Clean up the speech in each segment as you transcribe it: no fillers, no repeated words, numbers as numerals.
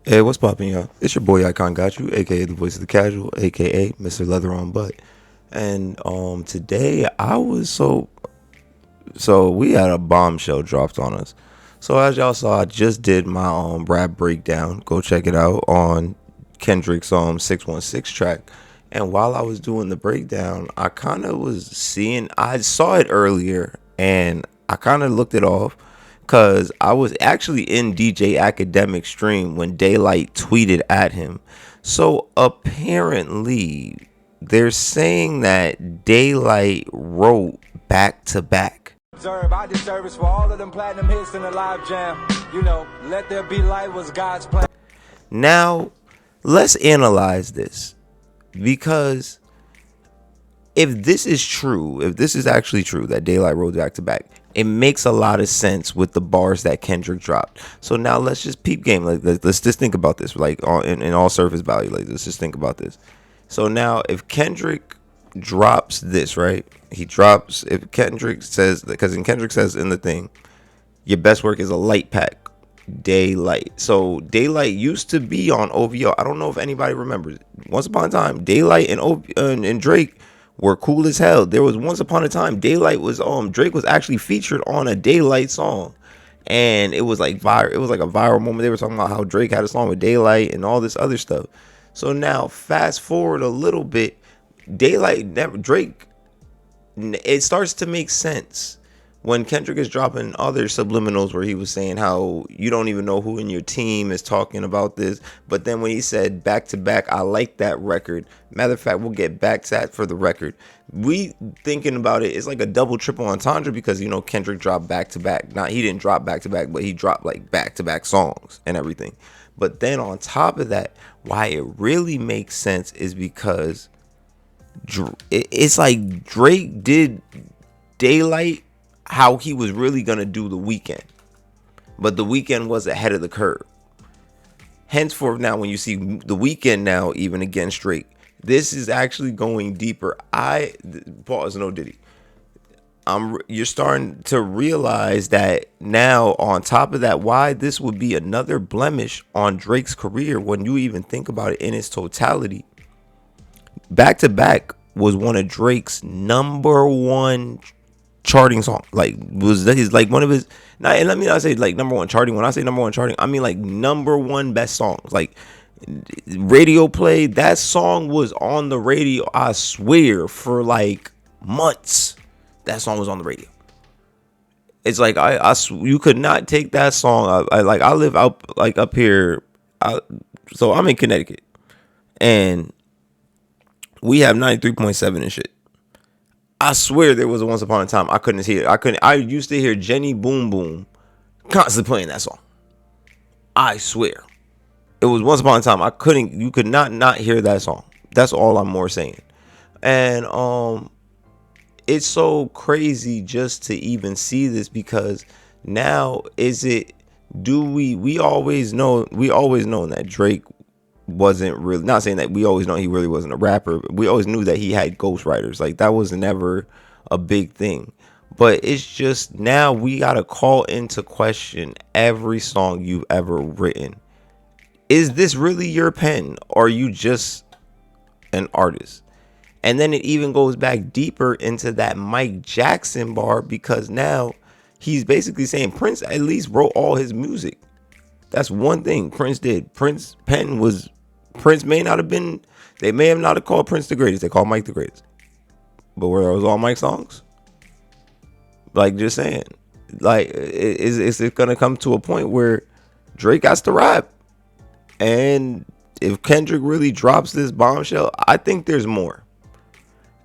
Hey, what's poppin', y'all? It's your boy Icon Got You, aka the voice of the casual, aka Mr. Leather on Butt. And today I was so we had a bombshell dropped on us. So as y'all saw, I just did my rap breakdown. Go check it out on Kendrick's 616 track. And while I was doing the breakdown, I kind of was seeing I saw it earlier and I kind of looked it off because I was actually in DJ Academic stream when DAYLYT tweeted at him. So apparently they're saying that DAYLYT wrote back to back. I did service for all of them platinum hits in the live jam. You know, Let There Be Light was God's plan. Now, let's analyze this because if this is true, if this is actually true that DAYLYT wrote back to back, it makes a lot of sense with the bars that Kendrick dropped. So now let's just peep game. Let's just think about this, like in all surface value. Like let's just think about this. So now, if Kendrick drops this, right? If Kendrick says, because Kendrick says in the thing, your best work is a light pack, DAYLYT. So DAYLYT used to be on OVO. I don't know if anybody remembers. Once upon a time, DAYLYT and Drake were cool as hell. There was once upon a time DAYLYT was Drake was actually featured on a DAYLYT song. And it was like viral. It was like a viral moment. They were talking about how Drake had a song with DAYLYT and all this other stuff. So now fast forward a little bit, Drake, it starts to make sense when Kendrick is dropping other subliminals where he was saying how you don't even know who in your team is talking about this. But then when he said back to back, I like that record. Matter of fact, we'll get back to that for the record. We thinking about it, it's like a double triple entendre because, you know, Kendrick dropped back to back. Not he didn't drop back to back, but he dropped like back to back songs and everything. But then on top of that, why it really makes sense is because it's like Drake did DAYLYT how he was really going to do The Weeknd. But The Weeknd was ahead of the curve. Henceforth, now when you see The Weeknd now even against Drake, this is actually going deeper. Pause, no Diddy. You're starting to realize that now on top of that, why this would be another blemish on Drake's career when you even think about it in its totality. Back to Back was one of Drake's number one charting song. Like was his like one of his not, and let me not say like number one charting. When I say number one charting, I mean like number one best songs. Like radio play, that song was on the radio, I swear, for like months. That song was on the radio. It's like you could not take that song. I live out like up here, so I'm in Connecticut, and we have 93.7 and shit. I swear there was a once upon a time I couldn't hear it. I used to hear Jenny Boom Boom constantly playing that song. I swear. It was once upon a time you could not hear that song. That's all I'm more saying. And it's so crazy just to even see this because now we always know that Drake wasn't really, not saying that we always know he really wasn't a rapper, but we always knew that he had ghostwriters. Like that was never a big thing. But it's just now we gotta call into question every song you've ever written. Is this really your pen, or are you just an artist? And then it even goes back deeper into that Mike Jackson bar because now he's basically saying Prince at least wrote all his music. That's one thing Prince did. Prince may not have been, they may have not have called Prince the greatest. They called Mike the greatest. But were those all Mike songs? Like, just saying. Like, is it going to come to a point where Drake has to rap? And if Kendrick really drops this bombshell, I think there's more.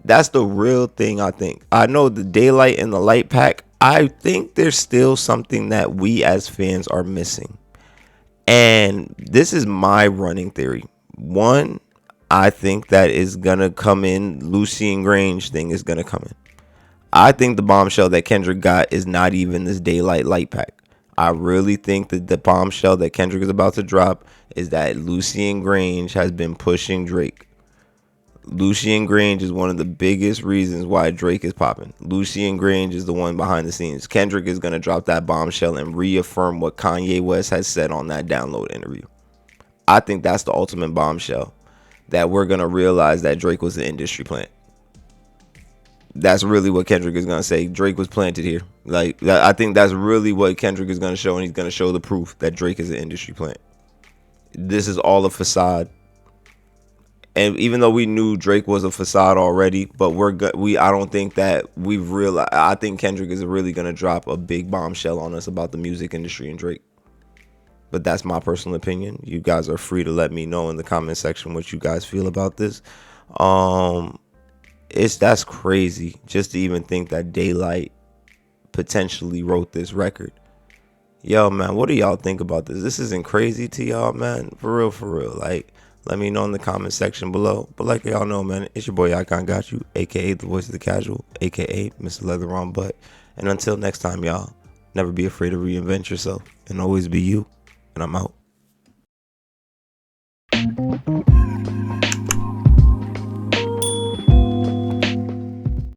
That's the real thing, I think. I know the DAYLYT and the light pack, I think there's still something that we as fans are missing. And this is my running theory. One, I think that is going to come in. Lucian Grange thing is going to come in. I think the bombshell that Kendrick got is not even this DAYLYT light pack. I really think that the bombshell that Kendrick is about to drop is that Lucian Grange has been pushing Drake. Lucian Grange is one of the biggest reasons why Drake is popping. Lucian Grange is the one behind the scenes. Kendrick is going to drop that bombshell and reaffirm what Kanye West has said on that Download interview. I think that's the ultimate bombshell, that we're gonna realize that Drake was an industry plant. That's really what Kendrick is gonna say. Drake was planted here. Like, I think that's really what Kendrick is gonna show, and he's gonna show the proof that Drake is an industry plant. This is all a facade. And even though we knew Drake was a facade already, but I don't think that we've realized. I think Kendrick is really gonna drop a big bombshell on us about the music industry and Drake. But that's my personal opinion. You guys are free to let me know in the comment section what you guys feel about this. That's crazy just to even think that DAYLYT potentially wrote this record. Yo, man, what do y'all think about this? This isn't crazy to y'all, man. For real. Like, let me know in the comment section below. But like y'all know, man, it's your boy Icon Got You, aka the voice of the casual, aka Mr. Leather on Butt. And until next time, y'all, never be afraid to reinvent yourself and always be you. And I'm out.